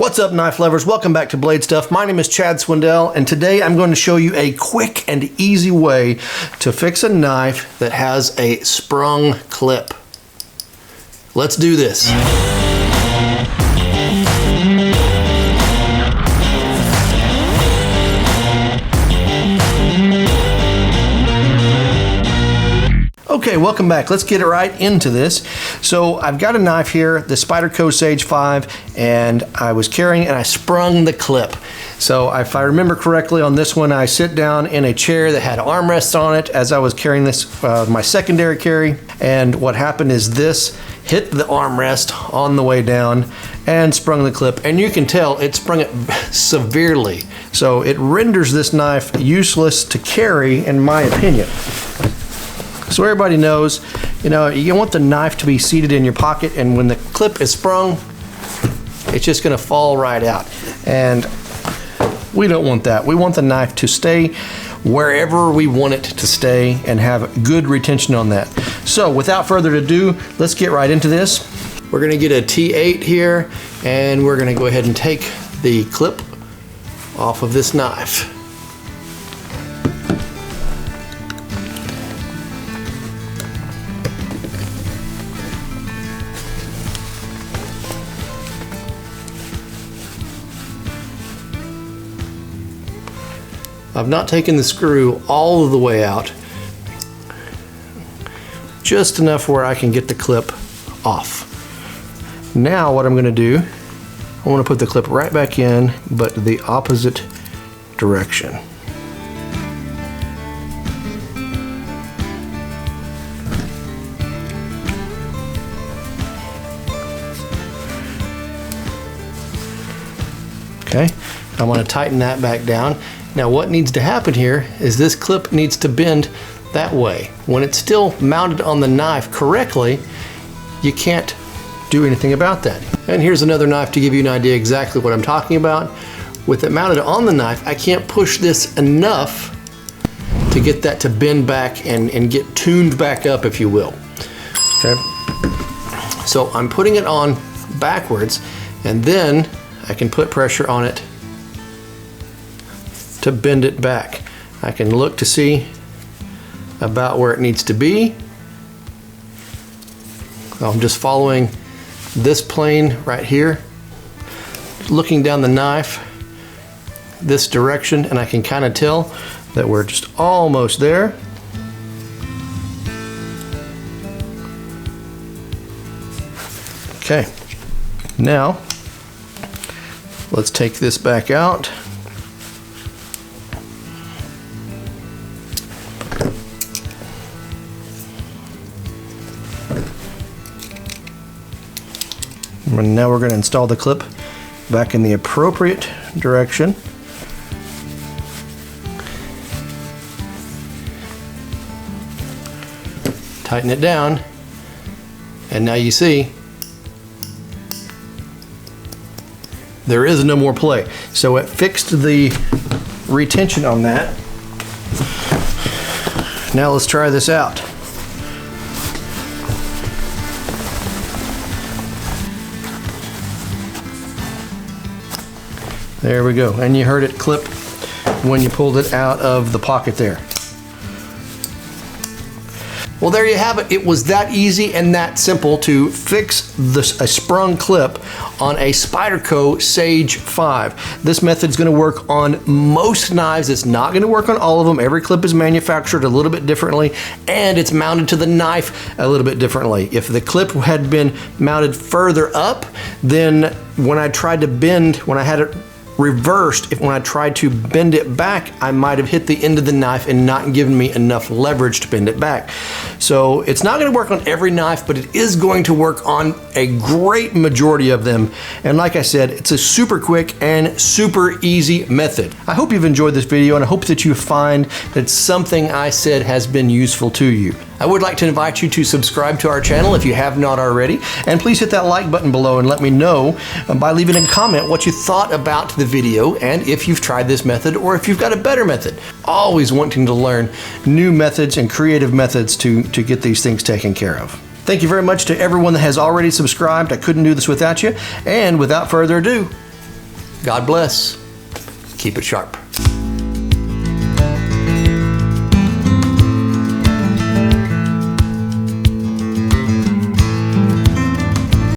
What's up, knife lovers? Welcome back to Blade Stuff. My name is Chad Swindell, and today I'm going to show you a quick and easy way to fix a knife that has a sprung clip. Let's do this. Okay, welcome back. Let's get right into this. So I've got a knife here, the Spyderco Sage 5, and I was carrying and I sprung the clip. So if I remember correctly on this one, I sit down in a chair that had armrests on it as I was carrying this, my secondary carry. And what happened is this hit the armrest on the way down and sprung the clip. And you can tell it sprung it severely. So it renders this knife useless to carry, in my opinion. So everybody knows, you want the knife to be seated in your pocket, and when the clip is sprung, it's just gonna fall right out. And we don't want that. We want the knife to stay wherever we want it to stay and have good retention on that. So without further ado, let's get right into this. We're gonna get a T8 here, and we're gonna go ahead and take the clip off of this knife. I've not taken the screw all of the way out, just enough where I can get the clip off. Now what I'm going to do, I want to put the clip right back in, but the opposite direction. Okay, I'm going to tighten that back down. Now what needs to happen here is this clip needs to bend that way. When it's still mounted on the knife correctly, you can't do anything about that. And here's another knife to give you an idea exactly what I'm talking about. With it mounted on the knife, I can't push this enough to get that to bend back and get tuned back up, if you will. Okay. So I'm putting it on backwards, and then I can put pressure on it to bend it back. I can look to see about where it needs to be. I'm just following this plane right here, looking down the knife this direction, and I can kind of tell that we're just almost there. Okay, now let's take this back out. And now we're going to install the clip back in the appropriate direction. Tighten it down, and now you see there is no more play. So it fixed the retention on that. Now let's try this out. There we go, and you heard it clip when you pulled it out of the pocket there. Well, there you have it. It was that easy and that simple to fix a sprung clip on a Spyderco Sage 5. This method is going to work on most knives. It's not going to work on all of them. Every clip is manufactured a little bit differently, and it's mounted to the knife a little bit differently. If the clip had been mounted further up, then when I tried to bend, when I had it reversed, when I tried to bend it back, I might have hit the end of the knife and not given me enough leverage to bend it back. So it's not going to work on every knife, but it is going to work on a great majority of them. And like I said, it's a super quick and super easy method. I hope you've enjoyed this video, and I hope that you find that something I said has been useful to you. I would like to invite you to subscribe to our channel if you have not already, and please hit that like button below and let me know by leaving a comment what you thought about the video and if you've tried this method or if you've got a better method. Always wanting to learn new methods and creative methods to get these things taken care of. Thank you very much to everyone that has already subscribed. I couldn't do this without you, and without further ado, God bless. Keep it sharp.